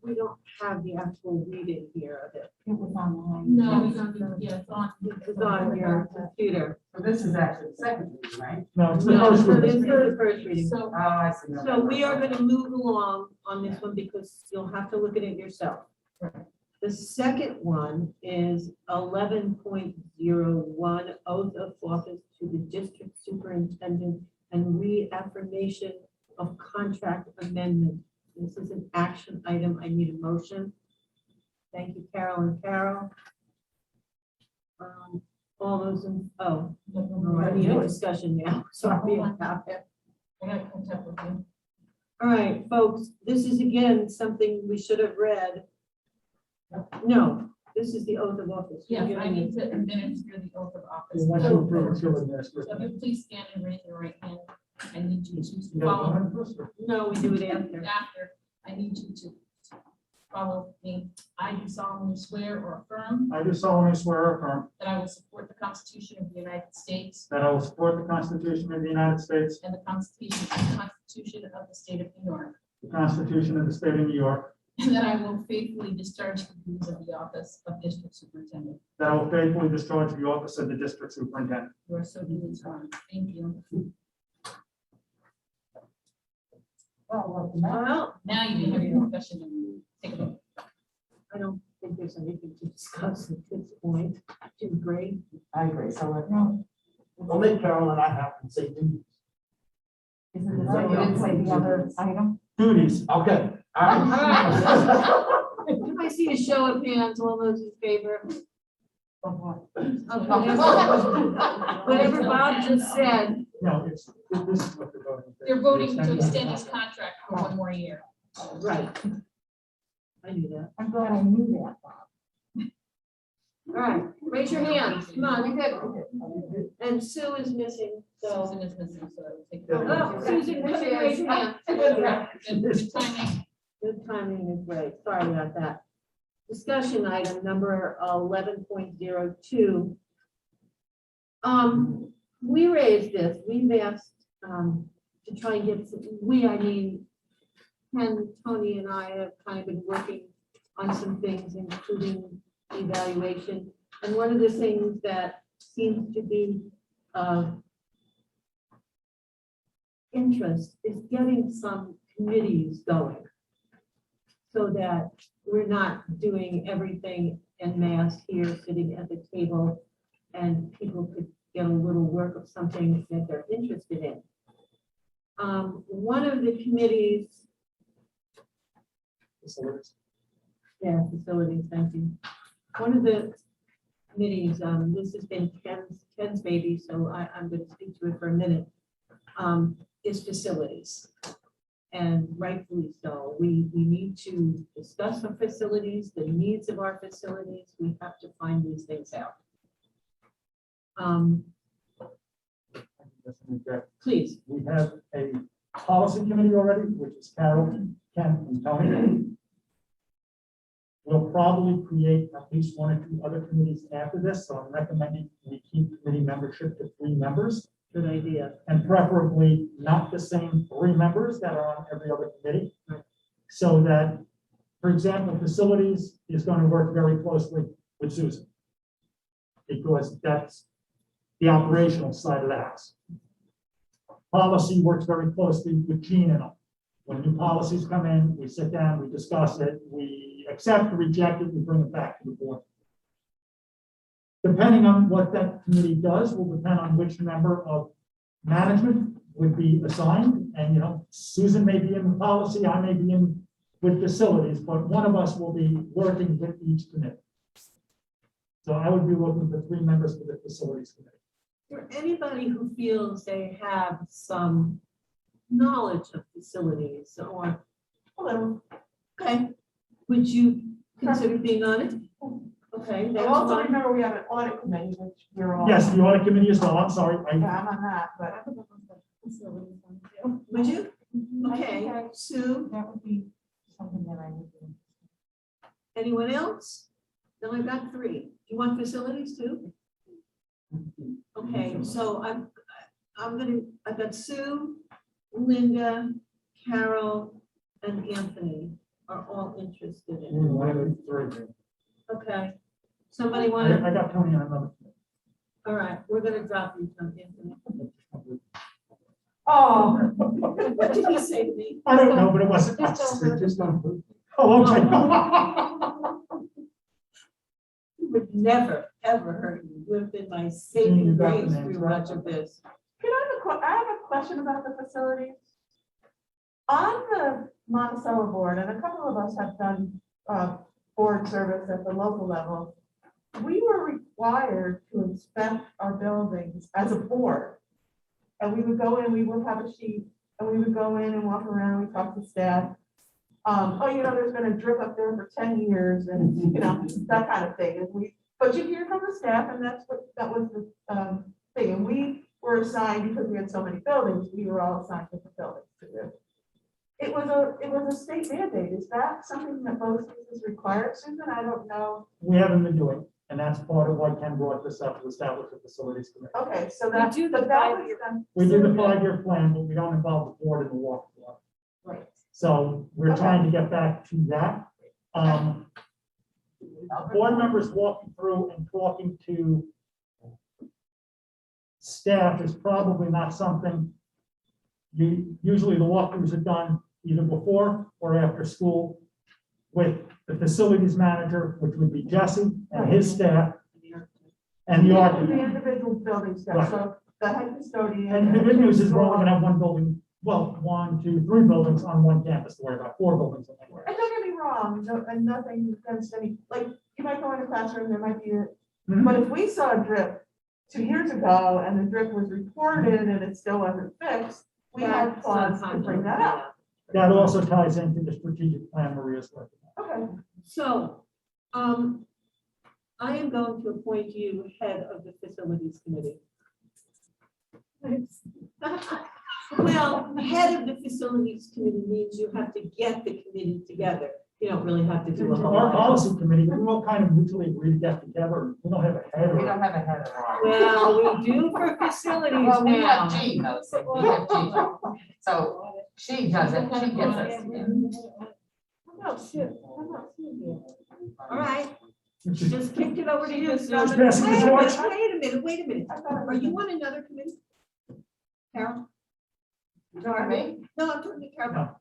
we don't have the actual reading here of it. It was online. No, we don't, yeah, it's on. It's on your computer. So this is actually the second reading, right? No, it's the No, first so this reading. is the first reading. So, Oh, I see. So we are gonna move along on this one because you'll have to look at it yourself. The second one is 11.01 oath of office to the district superintendent and reaffirmation of contract amendment. This is an action item. I need a motion. Thank you, Carol and Carol. All those in, oh, I need a discussion now. Sorry about that. I gotta catch up with you. All right, folks, this is again something we should have read. No, this is the oath of office. Yes, I need to administer the oath of office. We want you to approve it, you'll administer it. So if you please stand and raise your right hand. I need you to You gotta go follow ahead first, or- No, we do it after. after. I need you to follow me. I do solemnly swear or affirm I do solemnly swear or affirm that I will support the Constitution of the United States that I will support the Constitution of the United States, and the Constitution of the State of New York, the Constitution of the State of New York, and that I will faithfully discharge the duties of the office of District Superintendent. that I will faithfully discharge the office of the district superintendent. You are so duly sworn. Thank you. Well, Now you can have your discussion and take a vote. I don't think there's anything to discuss at this point. Do you agree? I agree. So I'll make Carol and I have to say duties. isn't this, you didn't say the other item? Duties. Okay. Can I see a show of hands, all those in favor? Of what? Whatever Bob just said. No, it's, this is what they're voting. for. You're voting to The extend his contract for one more year. Right. I knew that. I'm glad I knew that, Bob. All right, raise your hands. Come on, you good. And Sue is missing, so. Susan is missing, so I will take. Oh, Susan, come here, raise your hand. Good timing. Good timing is great. Sorry about that. Discussion item number 11.02. We raised this, we've asked, to try and get, I mean, Ken, Tony and I have kind of been working on some things, including evaluation. And one of the things that seems to be of interest is getting some committees going, so that we're not doing everything en masse here, sitting at the table, and people could get a little work of something that they're interested in. One of the committees, facilities, thank you. One of the committees, this has been Ken's baby, so I'm going to speak to it for a minute, is facilities. And rightfully so. We need to discuss our facilities, the needs of our facilities. We have to find these things out. Please. We have a policy committee already, which is Carol, Ken, and Tony. We'll probably create at least one or two other committees after this, so I'm recommending we keep committee membership to 3 members. Good idea. And preferably not the same 3 members that are on every other committee. So that, for example, facilities is going to work very closely with Susan, because that's the operational side of the house. Policy works very closely with Gene and I. When new policies come in, we sit down, we discuss it, we accept, reject it, we bring it back to the board. Depending on what that committee does will depend on which member of management would be assigned. And, Susan may be in the policy, I may be in with facilities, but one of us will be working with each committee. So I would be looking for 3 members for the facilities committee. For anybody who feels they have some knowledge of facilities or, hello, okay, would you consider being on it? Okay. I that's also fine. remember we have an audit committee, which you're on. Yes, the audit committee as well, I'm sorry. Yeah, I'm on that, but. Would you? I Okay, think I- Sue, That would be something that I would do. anyone else? Then I've got 3. Do you want facilities too? Okay, so I've got Sue, Linda, Carol, and Anthony are all interested in it. Okay. Somebody want to, I got Tony on another. all right, we're going to drop you, Anthony. Oh. What did he say to me? I don't know, but it wasn't Just us. don't- Just don't. Oh, okay. It would never, ever hurt you. You have been my saving grace through much of this. Can I have a question about the facilities? On the Monticello board, and a couple of us have done board service at the local level, we were required to inspect our buildings as a board. And we would go in, we would have a sheet, and we would go in and walk around, we talk to staff. Oh, you know, there's been a drip up there for 10 years, and, you know, that kind of thing. But you hear from the staff, and that was the thing. And we were assigned, because we had so many buildings, we were all assigned different buildings to do. It was a state mandate. Is that something that both is required, Susan? I don't know. We haven't been doing, and that's part of why Ken brought this up to establish a facilities committee. Okay, so that, do the but that was 5-year done. We do the 5-year plan, but we don't involve the board in the walkthrough. Right. So we're trying to get back to that. Board members walking through and talking to staff is probably not something usually the walkthroughs are done either before or after school with the facilities manager, which would be Jesse and his staff and the The architect. individual building stuff, so the head custodian. And the good news is we're only gonna have one building, well, 1, 2, 3 buildings on one campus, to worry about 4 buildings on anywhere. And don't get me wrong, and nothing against any, like, you might go in a classroom, there might be Mhm. but if we saw a drip 2 years ago and the drip was reported and it still wasn't fixed, we had clause to bring that up. That also ties into the strategic plan Maria's working on. Okay. So, I am going to appoint you head of the facilities committee. Well, head of the facilities committee means you have to get the committee together. You don't really have to do a whole Our lot. policy committee, we all kind of mutually agree to get together. We don't have a head. We or- don't have a head of our. Well, we do for facilities Well, we now. have Jean, though, so we have Jean. So she does it, she gets us together. All right, which is- just kicked it over to you. Susan. Just passing the torch. Wait a minute. Are you on another committee? Carol? You talking to me? No, I'm talking to Carol. No.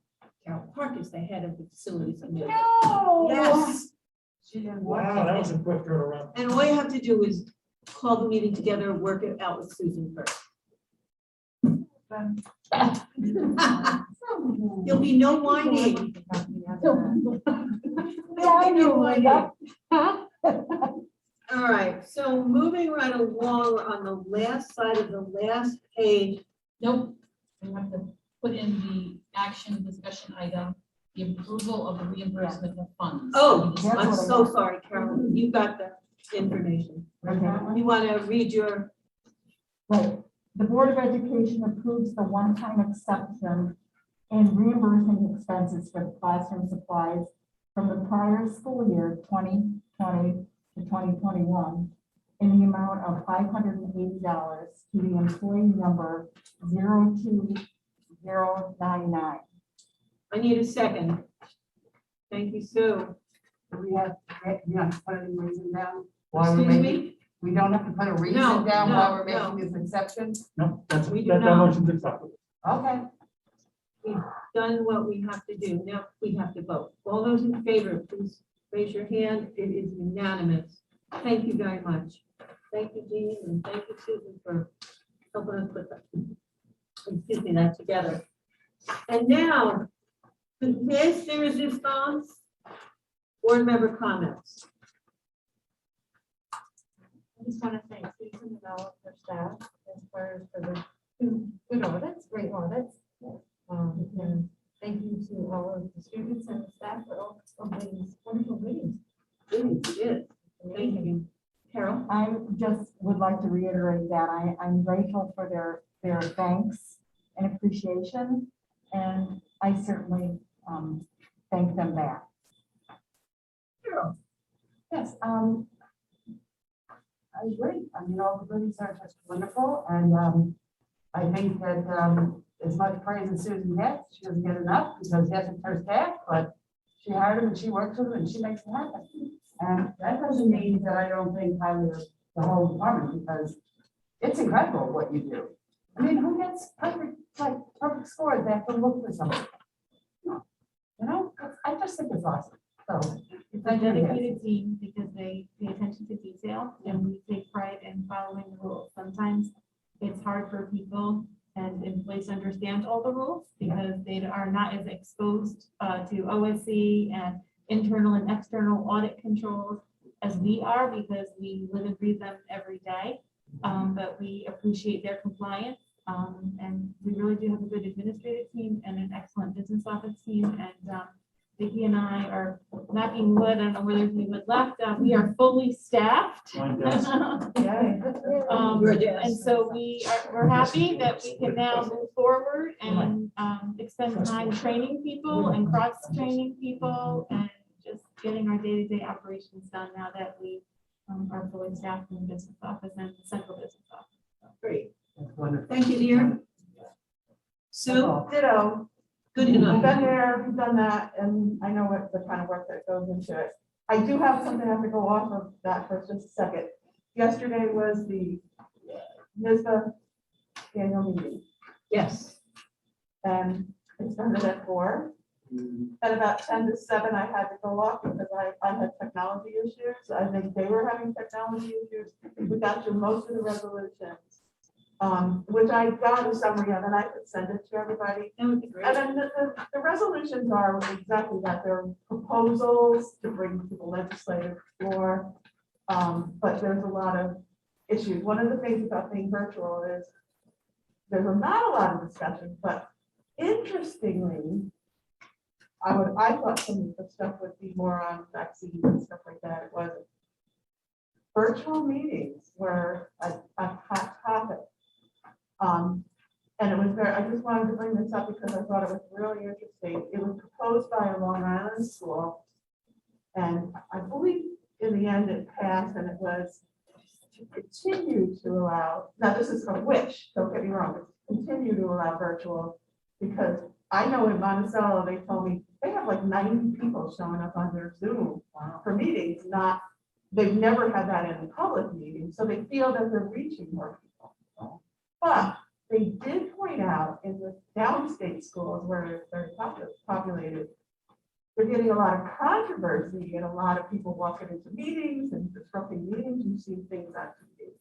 Carol Park is the head of the facilities committee. No. Yes, She didn't. Wow, that was a quick turnaround. and all you have to do is call the meeting together, work it out with Susan first. There'll be no whining. All right, so moving right along on the last side of the last page. Nope, we have to put in the action discussion item, the approval of the reimbursement of funds. Oh, I'm so sorry, Carol. You got the information. Okay. You want to read your, Right. The Board of Education approves the one-time exception in reimbursing expenses for classroom supplies from the prior school year, 2020 to 2021, in the amount of $580 to the employee number 02099. I need a second. Thank you, Sue. We have to put any reason down? Why we're Excuse making, me? we don't have to put a No, reason down why we're no, making this exception? No, that's, We do that not. motion's acceptable. Okay. Done what we have to do. Now we have to vote. All those in favor, please raise your hand. It is unanimous. Thank you very much. Thank you, Jean, and thank you, Susan, for helping us put that, excuse me, that together. And now, pièce de résistance, board member comments. I just want to thank Susan and all of her staff as far as for the good audits, great audits. And thank you to all of the students and the staff for all of these wonderful meetings. Yes, thank you. Carol? I just would like to reiterate that I'm grateful for their thanks and appreciation, and I certainly thank them back. Carol? Yes, I agree. I mean, all the goodies are just wonderful, and I think that as much praise as Susan gets, she doesn't get enough because yes, it's her staff, but she hired him and she works with him and she makes it happen. And that doesn't mean that I don't think highly of the whole department because it's incredible what you do. I mean, who gets perfect, like perfect scores? They have to look for something. You know, I just think it's awesome. So It's a dedicated team because they pay attention to detail and we take pride in following the rules. Sometimes it's hard for people and employees to understand all the rules because they are not as exposed to OSC and internal and external audit controls as we are because we live and breathe them every day. But we appreciate their compliance. And we really do have a good administrative team and an excellent business office team. And Vicki and I are knocking wood. I don't know where there's any wood left. We are fully staffed. Mine does. And so we're happy that we can now move forward and expend time training people and cross-training people and just getting our day-to-day operations done now that we are fully staffed in the business office and the central business office. Great. that's wonderful. Thank you, dear. Sue, Ditto. good We've enough. been there, we've done that, and I know what the kind of work that goes into it. I do have something I have to go off of that for just a second. Yesterday was the NISBA annual meeting, Yes. and it started at 4. At about 10 to 7, I had to go off because I had technology issues. I think they were having technology issues. We got through most of the resolutions, which I got a summary of, and I could send it to everybody. That would be great. And then the resolutions are exactly that. They're proposals to bring to the legislative floor. But there's a lot of issues. One of the things about being virtual is there's not a lot of discussion, but interestingly, I thought some of the stuff would be more on vaccines and stuff like that. It wasn't. Virtual meetings were a hot topic. And it was very, I just wanted to bring this up because I thought it was really interesting. It was proposed by a Long Island school. And I believe in the end it passed, and it was to continue to allow, now this is from Wish, don't get me wrong, it's continue to allow virtual, because I know in Monticello, they told me they have like 90 people showing up on their Zoom for meetings, they've never had that in a public meeting, so they feel that they're reaching more people. But they did point out in the downstate schools where it's very populated, they're getting a lot of controversy and a lot of people walking into meetings and disrupting meetings. You've seen things on TV.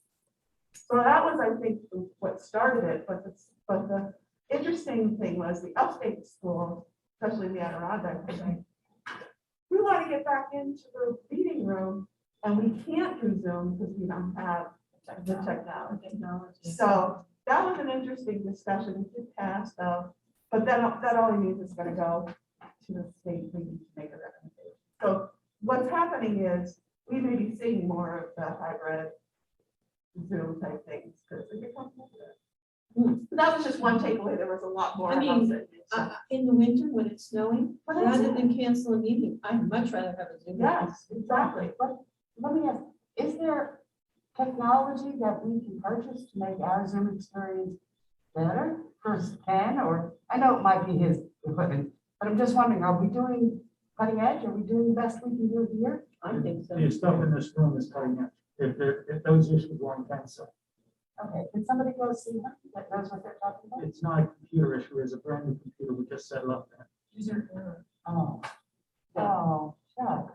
So that was, I think, what started it. But the interesting thing was the upstate schools, especially the Adirondacks, were saying, we want to get back into the meeting room and we can't do Zoom because we don't have the technology. So that was an interesting discussion. It did pass though, but that only means it's going to go to the state meeting to make a recommendation. So what's happening is we may be seeing more of the hybrid Zoom type things because it becomes that was just one takeaway. There was a lot more. I mean, in the winter when it's snowing, rather than cancel a meeting, I'd much rather have a Zoom. Yes, exactly. But let me ask, is there technology that we can purchase to make our Zoom experience better for Ken? Or I know it might be his equipment, but I'm just wondering, are we doing cutting edge? Are we doing the best we can do here? I think so. The stuff in this room is cutting edge. If those issues weren't canceled, Okay, did somebody go see them that knows what they're talking about? it's not a computer issue, it's a brand new computer, we just set it up. Oh, oh, shucks.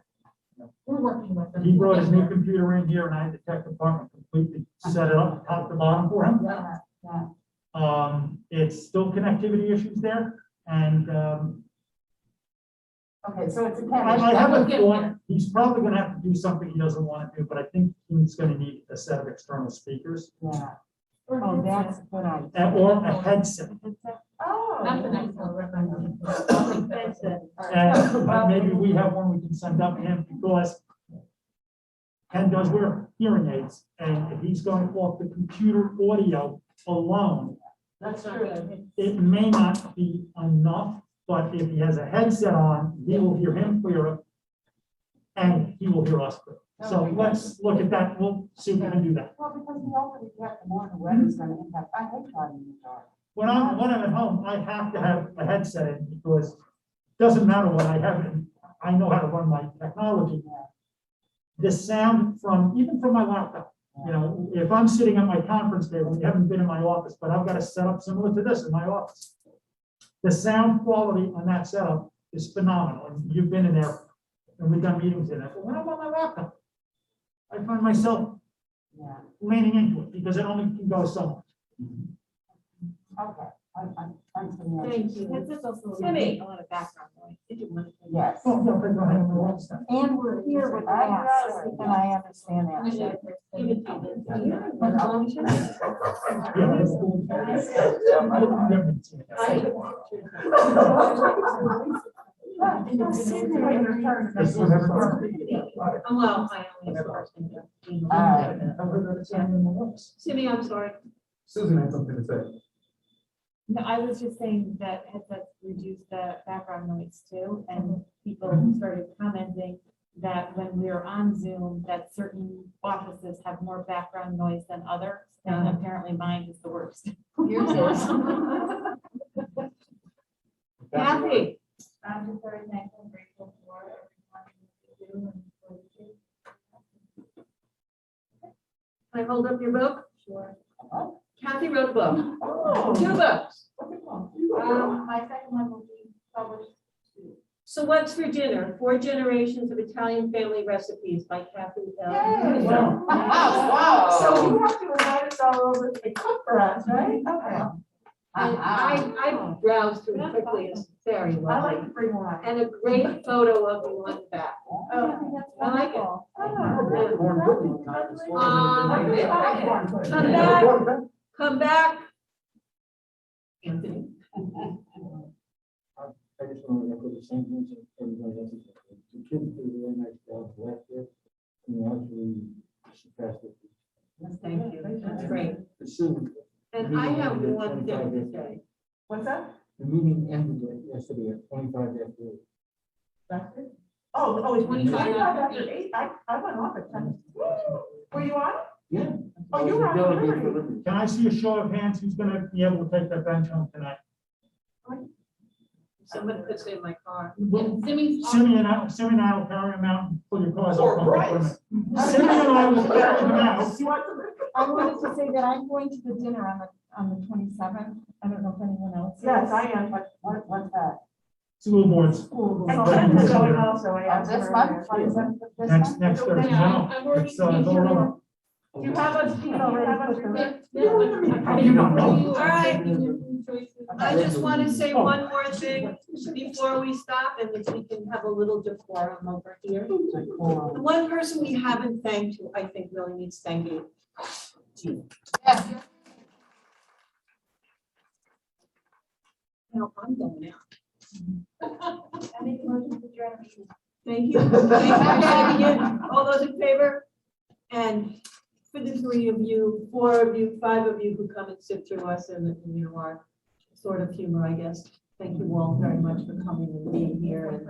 We're working with them. He brought his new computer in here and I had the tech department completely set it up top to bottom for him. Yeah, yeah. It's still connectivity issues there and, Okay, so it's a I have a get thought, he's probably gonna have to do something he doesn't want to do, but I think he's gonna need a set of external speakers. Yeah. Oh, that's a good idea. Or a headset. Oh. That's a nice one. That's it. And maybe we have one we can send up to him because Ken does wear hearing aids and if he's going off the computer audio alone, That's not good. it may not be enough, but if he has a headset on, we will hear him clearer and he will hear us clearer. So let's look at that. We'll see if we can do that. Well, because we already have the more the weather's gonna impact. I hate driving in the dark. when I'm at home, I have to have a headset in because it doesn't matter what I have, I know how to run my technology. The sound even from my laptop, you know, if I'm sitting at my conference table, you haven't been in my office, but I've got a setup similar to this in my office. The sound quality on that setup is phenomenal, and you've been in there, and we've done meetings in it, but when I'm on my laptop, I find myself Yeah, leaning into it, because it only can go so much. okay. Thanks for the answer. Thank you. It's also Timmy. a lot of background noise. Did you want to? Yes. Oh, no, but go ahead and roll stuff. And we're here with masks, and I understand that. Well, I only have a person. Timmy, I'm sorry. Susan had something to say. No, I was just saying that headsets reduce the background noise too, and people started commenting that when we are on Zoom, that certain offices have more background noise than others, and apparently mine is the worst. Yours is. Kathy. I'm just very thankful and grateful for everyone you do and for you. Can I hold up your book? Sure. Kathy wrote a book. Oh. 2 books. My second one will be published. So what's for dinner? 4 Generations of Italian Family Recipes by Kathy L. Yay. Wow. Wow. So you have to invite us all over to cook for us, right? Okay. I browsed through it quickly. It's very I like lovely. to bring wine. And a great photo of you on the back. Oh, I like it. Come back. Come back. Anthony. I just want to echo the same things that everybody else is. The kids did a really nice job last year, and they actually surpassed it. Thank you. That's great. The soon, And I have one thing to say. What's that? the meeting ended yesterday at 25 after 8. That's it. Oh, it's 25 after 8. I went off at 10. Were you on? Yeah. Oh, you were on Delegate for Liberty. Liberty. Can I see a show of hands, who's gonna be able to take that bench home tonight? Somebody puts it in my car. And Simmy's. Simi and I will carry them out and pull your cars up. Simi and I will carry them out. You want some? I wanted to say that I'm going to the dinner on the 27th. I don't know if anyone else is. Yes, I am. What's that? School boards, School. And Ken is going also. I asked This her month? earlier. 27th of this next, month? next Thursday. Yeah, No, I'm already. it's, Villanova. Do you have us, do you have us? All right. I just want to say one more thing before we stop, and if we can have a little decorum over here. The one person we haven't thanked, who I think really needs thanking. No, I'm going out. Thank you. Thank you for having it. All those in favor? And for the 3 of you, 4 of you, 5 of you who come and sit through us and you know, our sort of humor, I guess. Thank you all very much for coming and being here and